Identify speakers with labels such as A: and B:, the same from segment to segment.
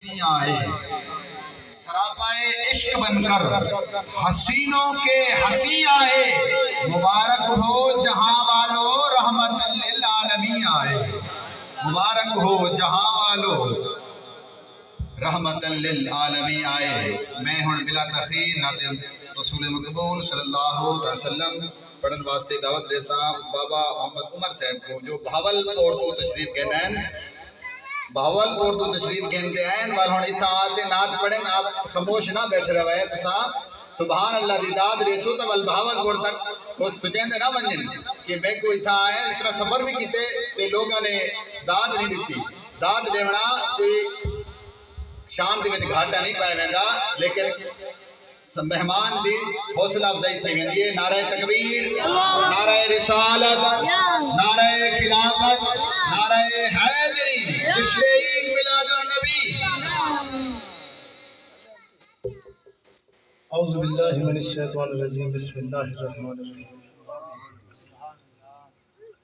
A: आए सरापाए इश्क बनकर हसीनों के हंसी आए। मुबारक हो जहां वालों रहमतन लिल आलमीन आए। मुबारक हो जहां वालों रहमतन लिल आलमीन आए। मैं हुण बिला तखीर नाते रसूल मकबूल सल्लल्लाहु अलैहि वसल्लम पढ़न वास्ते दावत देसा बाबा मोहम्मद उमर साहब को जो भावलपुर तो तशरीफ कहना भावलपुर तो तशरीफ कहते हैं वाल हुण इत्था आते नात पढ़न आप खामोश ना बैठे रहे तुसा सुभान अल्लाह दी दाद रेसो तो वल भावलपुर तक वो सुचेंदे ना वंजन कि मैं को इत्था आया इतना सफर भी कीते ते लोगों ने दाद नहीं दी। दाद देवना कोई शान दे विच घाटा नहीं पाया वेंदा लेकिन मेहमान दी हौसला अफजाई थी वेंदी है। नारे तकबीर, नारे रिसालत, नारे खिलाफत, नारे हैदरी, जश्न ईद मिलादुन नबी।
B: औज़ु बिल्लाहि मिनश शैतानिर रजीम। बिस्मिल्लाहिर रहमानिर रहीम।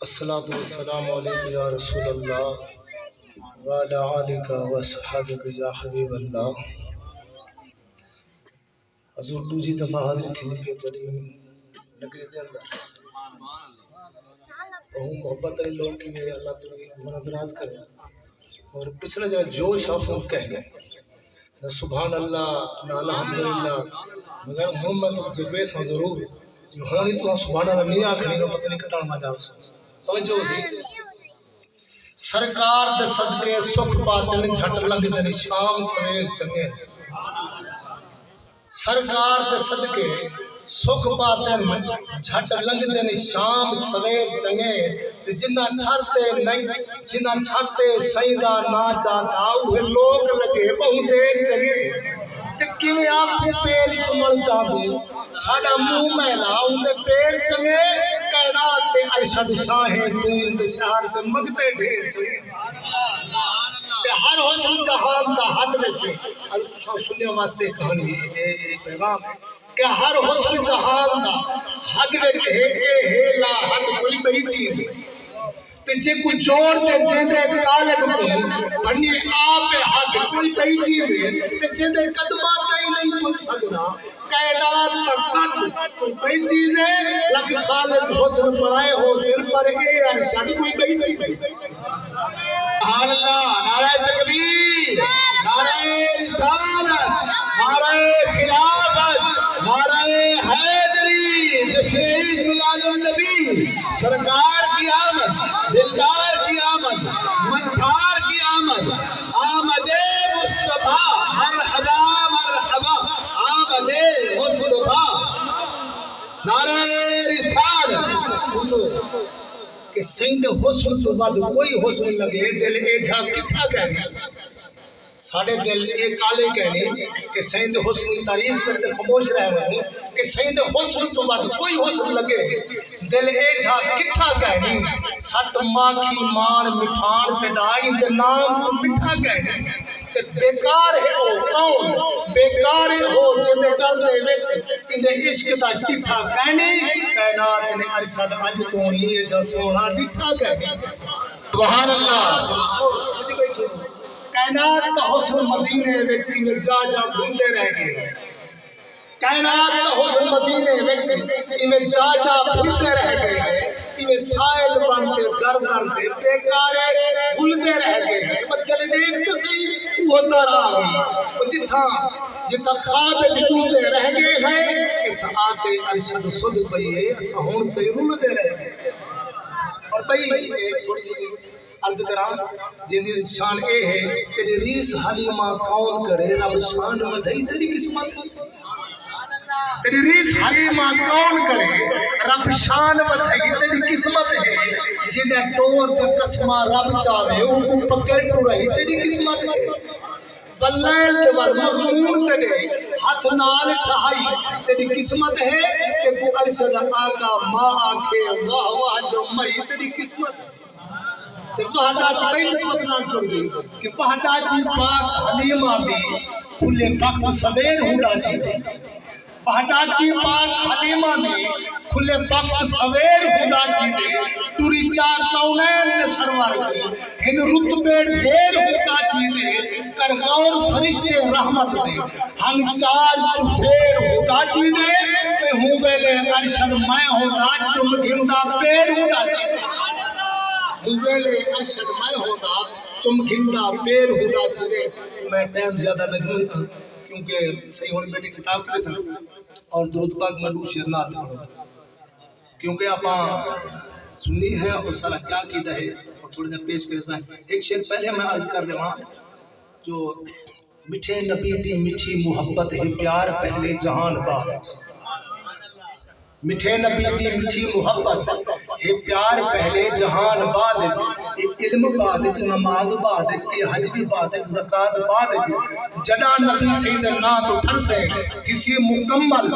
B: अस्सलातु वस्सलामु अलैका या रसूलल्लाह व अला आलिका व अस्हाबिका या हबीबल्लाह। हजूर दूसरी दफा हाजिर थी के बड़ी नगरी दे अंदर और मोहब्बत वाले लोग की अल्लाह तो नाराज करे और पिछले जगह जोश आप कह गए ना सुभान अल्लाह ना अल्हम्दुलिल्लाह मगर मोहम्मद तो जबे से जरूर जो होनी तो सुभान अल्लाह नहीं आखनी को पता नहीं कटाण मजा तवज्जो सी सरकार दे सदके सुख पाते झट लंघदे ने शाम सवेर चंगे सरकार दे सदके सुख पाते झट लंघदे ने शाम सवेर चंगे जिन्ना ठरते नहीं जिन्ना छाते सही दा ना चाहता वे लोग लगे बहुत देर चंगे ते किवें आंखों पैर चुमण चाहूं साडा मुंह मैला उनके पैर चंगे कायनात ते अरशद शाहे दूर दे शहर ते मगते ढेर चंगे हर हुस्न जहान दा हद विच सुनने वास्ते कहानी पैगाम कि हर हुस्न जहान दा हद विच है ला हद कोई बड़ी चीज ते जे कोई जोड़ ते जेदे तालब को बनी आप हद कोई बड़ी चीज है ते जेदे कदमा तई नहीं पहुंच सकदा कायनात तक कोई बड़ी चीज है लेकिन खालिक हुस्न बनाए हो सिर पर ए अरशद कोई बड़ी चीज है।
A: अल्लाह नारे तकबीर, नारे रिसालत, नारे खिलाफत, नारे हैदरी, जश्न ईद मिलादुन नबी। सरकार की आमद, दिलदार की आमद, मनकार की आमद, आमदे मुस्तफा मरहबा मरहबा, आमदे मुस्तफा। नारे रिसालत कि
B: सिंध हुस्न तो बाद कोई हुस्न लगे दिल ए जा किठा कहने साढ़े दिल ए काले कहने कि सिंध हुस्न की तारीफ करते खामोश रह रहे कि सिंध हुस्न तो बाद कोई हुस्न लगे दिल ए जा किठा कहने सट माखी मान मिठान पैदाई ते नाम तो मिठा कहने ते बेकार है ओ कौन बेकार हो जिंदे गल दे विच इंदे इश्क दा चिट्ठा कहने कायनात ने अरशद अज तो ही जा सोना डिठा कहने
A: सुभान अल्लाह।
B: कायनात का हुस्न मदीने विच इवें जा घूमते रह गए कायनात का हुस्न मदीने विच इवें जा भूलते रह गए इवें साइल बनते दर दर दे बेकारे भूलते रह गए मतलब देख तो सही होता रहा जिथा जिथा ख्वाब विच डूबते रह गए हैं इथा आते अरशद सुध पई है असा हुण ते रुलते रह गए। और भाई थोड़ी सी अर्ज करा जिंदी शान ए है तेरी रीस हलीमा कौन करे रब शान वधई तेरी किस्मत तेरी रीस हलीमा कौन करे रब शान वधई तेरी किस्मत है जिने टोर ते कसमा रब चावे ओ पकड़ टुरई तेरी किस्मत है। वल्लैल के वर मखमून तेरे हाथ नाल ठहाई तेरी किस्मत है कि तू अरशद आका मां आखे वाह वाह जो मई तेरी किस्मत ते पहाड़ा च कई किस्मत नाल जुड़ गई कि पहाड़ा ची पाक हलीमा भी फुले पख सवेर हुड़ा ची पहटाची पाक हलीमा ने खुले वक्त सवेर हुदाची दे टुरी चार कौनैन ने सरवर दे हिन रुतबे ढेर हुदाची दे कर गौर फरिश्ते रहमत दे हम चार चुफेर हुदाची दे पे हूँ वेले अरशद मैं होदा चुम घिंदा पेड़ हुदाची दे हूँ वेले अरशद मैं होदा चुम घिंदा पेड़ हुदाची दे। मैं टाइम ज्यादा नहीं लूंगा क्योंकि सही होने बेटे किताब कर सकते और दुरूद पाक में दो शेर नात पढ़ो क्योंकि आप सुनी है और सारा क्या कीदा है और थोड़ा सा पेश कर सा एक शेर पहले मैं अर्ज कर रहा जो मिठे नबी दी मीठी मोहब्बत है प्यार पहले जहान बाद मिठे नबी दी मीठी मोहब्बत है प्यार पहले जहान बाद इल्म बाद नमाज बाद हज भी बाद ज़कात बाद जड़ा नबी सैयदना तो फरसे जिसे मुकम्मल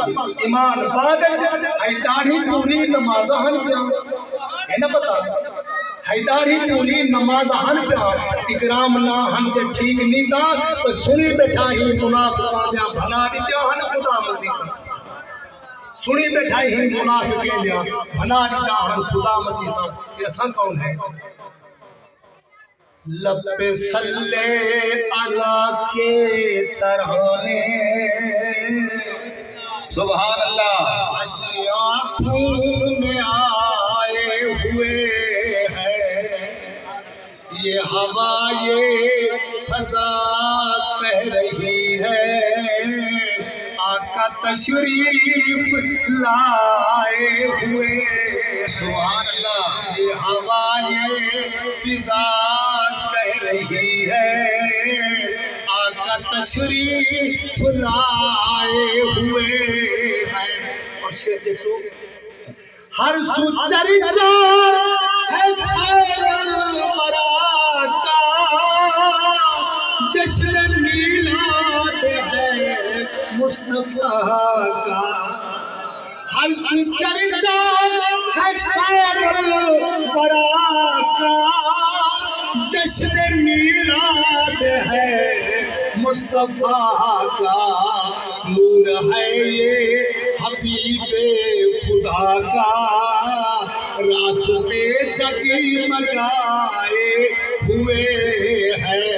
B: ईमान बाद है दाढ़ी पूरी नमाज हन प्यार है ना पता है दाढ़ी पूरी नमाज हन प्यार इकराम ना हन जे ठीक नहीं था तो सुनी बैठा ही मुनाफिका दे भला दिया हन खुदा मसीह सुनी बैठा ही मुनाफिके दिया भला दिया हन खुदा मसीह ये असा कौन है लब पे सल्ले अला के तराने
A: सुभान अल्लाह।
B: असली आँखों में आए हुए हैं ये हवा ये फजा कह रही है आका तशरीफ लाए हुए
A: सुभान अल्लाह।
B: ये हवा ये फिजा कह रही है आका तशरीफ लाए हुए हैं। और शेर देखो हर सुचरिचा है का जश्न मीलाद है मुस्तफा का हर सुचरिचा है का जश्न मीलाद है मुस्तफा का नूर है ये हबीबे खुदा का रास्ते जगमगाए हुए हैं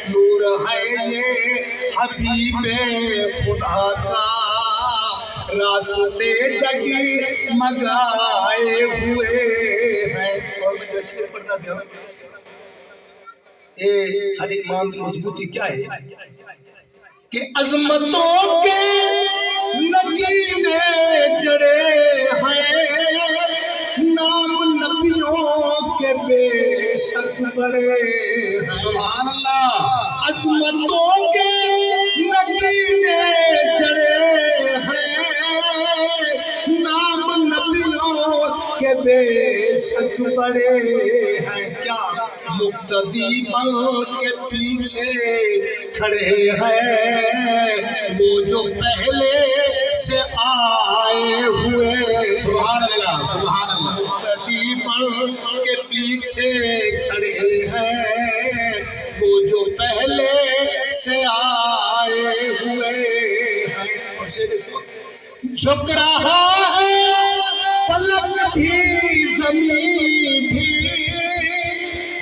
B: नूर है ये हबीबे खुदा का रास्ते जगमगाए हुए हैं। और मैं शेर पढ़ना चाहूँ ये सारी ईमान की मजबूती क्या है कि अजमतों के नगीने जड़े हैं नाम नबियों के बेशक बड़े हैं।
A: सुभान अल्लाह।
B: अजमतों के नगीने जड़े हैं नाम नबियों के बेशक बड़े हैं। क्या मुक्तदी बन के पीछे खड़े हैं वो जो पहले से आए हुए।
A: सुभान अल्लाह। सुभान अल्लाह।
B: मुक्तदी बन के पीछे खड़े हैं वो जो पहले से आए हुए हैं। और से देखो झुक रहा है फलक भी जमीन भी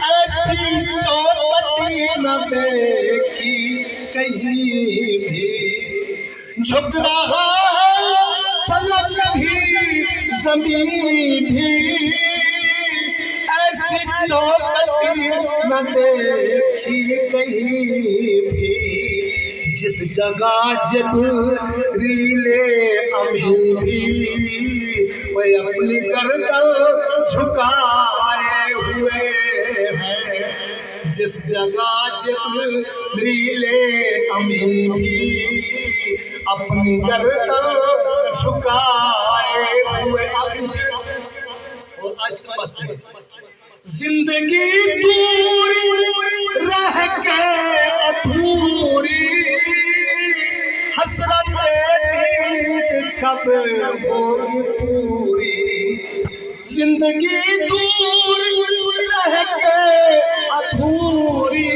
B: ऐसी चौकटी न देखी कहीं भी झुक रहा है फलक भी जमीन भी ऐसी चौकटी न देखी कहीं भी जिस जगह जिब्रीले अमीन भी वो अपनी गर्दन झुकाए हुए हैं जिस जगह जिब्रीले अमीन भी अपनी गर्दन झुकाए हुए। और अश्क मस्त है जिंदगी दूर रह के अधूरी हसरत कब होगी पूरी जिंदगी दूर रह के अधूरी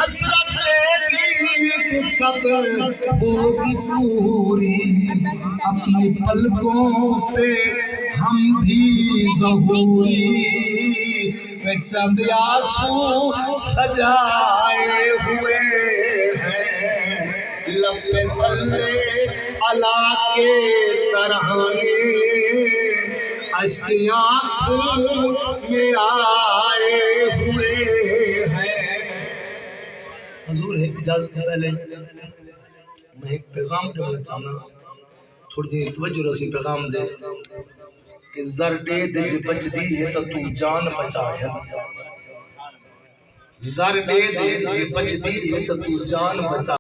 B: हसरत کب ہوگی پوری اپنی پلکوں پہ ہم بھی ظہوری میں چند آنسو سجائے ہوئے ہیں لب پہ صلی اللہ کے ترانے اشک آنکھوں میں آئے ہوئے ہیں۔ حضور ہے اجازت کے پہلے میں ایک پیغام دینا چاہنا تھوڑی جی توجہ رسی پیغام دے کہ زر دے دے جی بچ دی ہے تو جان بچا ہے زر دے دے جی بچ دی ہے تو جان بچا